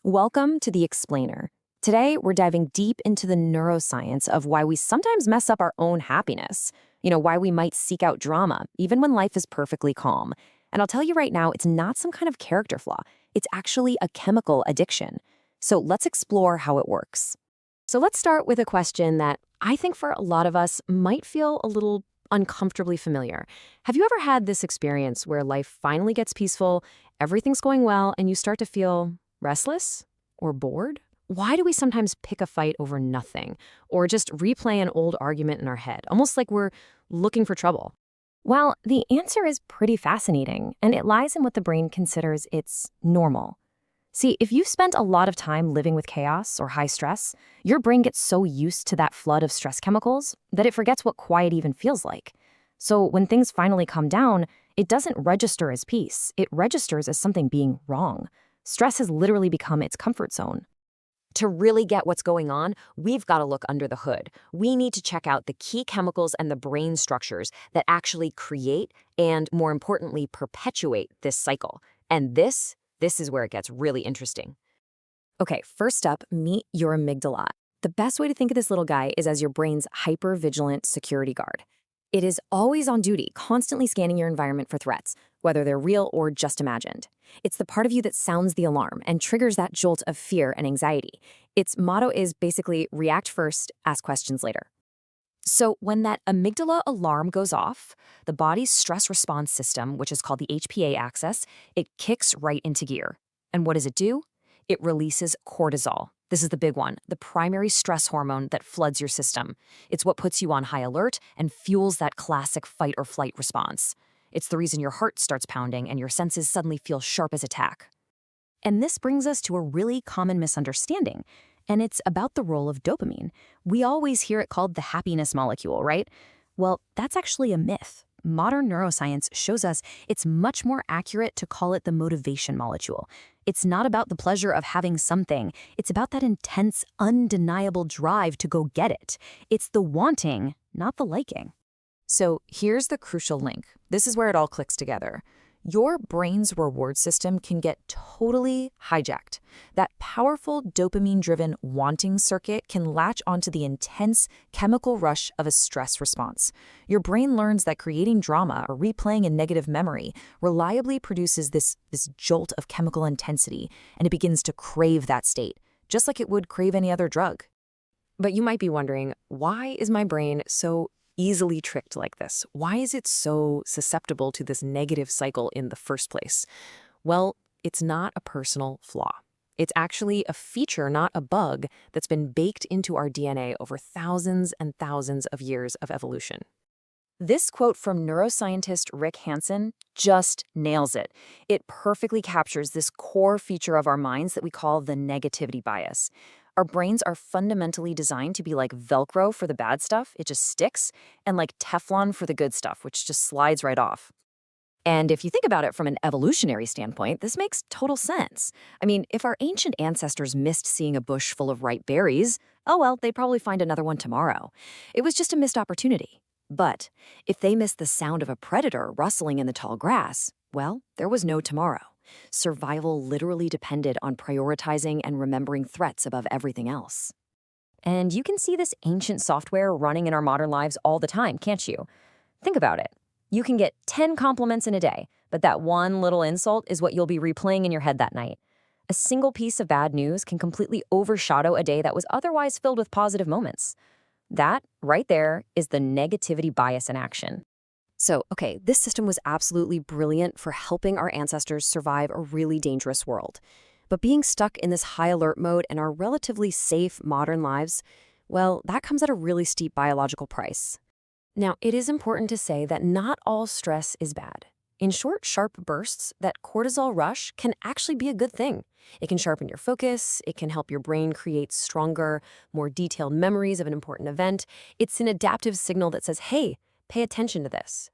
Welcome to The Explainer. Today, we're diving deep into the neuroscience of why we sometimes mess up our own happiness. Why we might seek out drama, even when life is perfectly calm. And I'll tell you right now, it's not some kind of character flaw. It's actually a chemical addiction. So let's explore how it works. So let's start with a question that I think for a lot of us might feel a little uncomfortably familiar. Have you ever had this experience where life finally gets peaceful, everything's going well, and you start to feel restless or bored? Why do we sometimes pick a fight over nothing or just replay an old argument in our head, almost like we're looking for trouble? Well, the answer is pretty fascinating, and it lies in what the brain considers its normal. See, if you've spent a lot of time living with chaos or high stress, your brain gets so used to that flood of stress chemicals that it forgets what quiet even feels like. So when things finally calm down, it doesn't register as peace. It registers as something being wrong. Stress has literally become its comfort zone. To really get what's going on, we've got to look under the hood. We need to check out the key chemicals and the brain structures that actually create and, more importantly, perpetuate this cycle. And this is where it gets really interesting. Okay, first up, meet your amygdala. The best way to think of this little guy is as your brain's hyper-vigilant security guard. It is always on duty, constantly scanning your environment for threats, whether they're real or just imagined. It's the part of you that sounds the alarm and triggers that jolt of fear and anxiety. Its motto is basically react first, ask questions later. So when that amygdala alarm goes off, the body's stress response system, which is called the HPA axis, it kicks right into gear. And what does it do? It releases cortisol. This is the big one, the primary stress hormone that floods your system. It's what puts you on high alert and fuels that classic fight or flight response. It's the reason your heart starts pounding and your senses suddenly feel sharp as a tack. And this brings us to a really common misunderstanding, and it's about the role of dopamine. We always hear it called the happiness molecule, right? Well, that's actually a myth. Modern neuroscience shows us it's much more accurate to call it the motivation molecule. It's not about the pleasure of having something. It's about that intense, undeniable drive to go get it. It's the wanting, not the liking. So here's the crucial link. This is where it all clicks together. Your brain's reward system can get totally hijacked. That powerful dopamine-driven wanting circuit can latch onto the intense chemical rush of a stress response. Your brain learns that creating drama or replaying a negative memory reliably produces this jolt of chemical intensity, and it begins to crave that state, just like it would crave any other drug. But you might be wondering, why is my brain so easily tricked like this? Why is it so susceptible to this negative cycle in the first place? Well, it's not a personal flaw. It's actually a feature, not a bug, that's been baked into our DNA over thousands and thousands of years of evolution. This quote from neuroscientist Rick Hansen just nails it. It perfectly captures this core feature of our minds that we call the negativity bias. Our brains are fundamentally designed to be like Velcro for the bad stuff, it just sticks, and like Teflon for the good stuff, which just slides right off. And if you think about it from an evolutionary standpoint, this makes total sense. I mean, if our ancient ancestors missed seeing a bush full of ripe berries, oh well, they'd probably find another one tomorrow. It was just a missed opportunity. But if they missed the sound of a predator rustling in the tall grass, well, there was no tomorrow. Survival literally depended on prioritizing and remembering threats above everything else. And you can see this ancient software running in our modern lives all the time, can't you? Think about it. You can get 10 compliments in a day, but that one little insult is what you'll be replaying in your head that night. A single piece of bad news can completely overshadow a day that was otherwise filled with positive moments. That, right there, is the negativity bias in action. So, okay, this system was absolutely brilliant for helping our ancestors survive a really dangerous world. But being stuck in this high alert mode in our relatively safe modern lives, well, that comes at a really steep biological price. Now, it is important to say that not all stress is bad. In short, sharp bursts, that cortisol rush can actually be a good thing. It can sharpen your focus, it can help your brain create stronger, more detailed memories of an important event. It's an adaptive signal that says, hey, pay attention to this.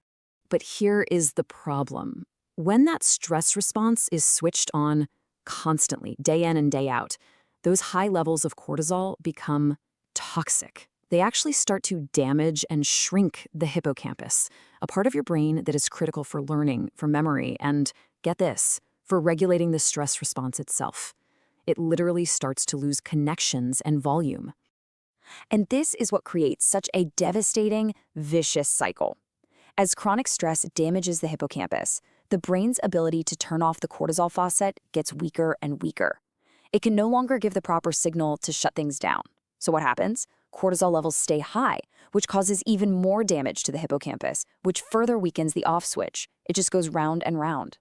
But here is the problem. When that stress response is switched on constantly, day in and day out, those high levels of cortisol become toxic. They actually start to damage and shrink the hippocampus, a part of your brain that is critical for learning, for memory, and, get this, for regulating the stress response itself. It literally starts to lose connections and volume. And this is what creates such a devastating, vicious cycle. As chronic stress damages the hippocampus, the brain's ability to turn off the cortisol faucet gets weaker and weaker. It can no longer give the proper signal to shut things down. So what happens? Cortisol levels stay high, which causes even more damage to the hippocampus, which further weakens the off switch. It just goes round and round.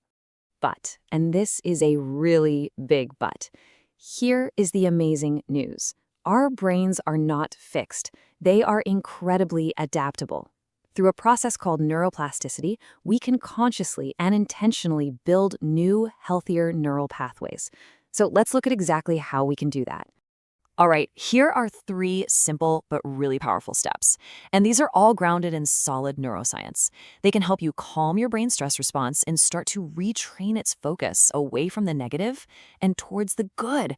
But, and this is a really big but, here is the amazing news. Our brains are not fixed. They are incredibly adaptable. Through a process called neuroplasticity, we can consciously and intentionally build new, healthier neural pathways. So let's look at exactly how we can do that. All right, here are 3 simple but really powerful steps. And these are all grounded in solid neuroscience. They can help you calm your brain's stress response and start to retrain its focus away from the negative and towards the good.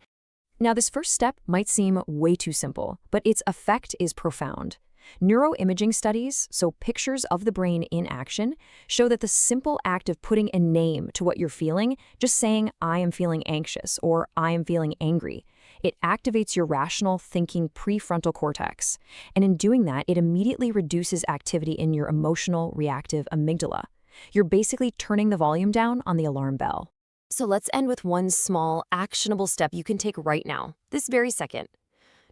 Now, this first step might seem way too simple, but its effect is profound. Neuroimaging studies, so pictures of the brain in action, show that the simple act of putting a name to what you're feeling, just saying, I am feeling anxious or I am feeling angry, it activates your rational thinking prefrontal cortex. And in doing that, it immediately reduces activity in your emotional reactive amygdala. You're basically turning the volume down on the alarm bell. So let's end with one small, actionable step you can take right now, this very second.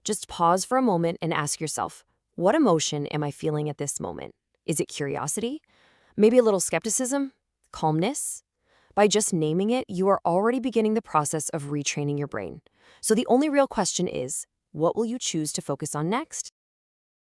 Just pause for a moment and ask yourself, what emotion am I feeling at this moment? Is it curiosity? Maybe a little skepticism? Calmness? By just naming it, you are already beginning the process of retraining your brain. So the only real question is, what will you choose to focus on next?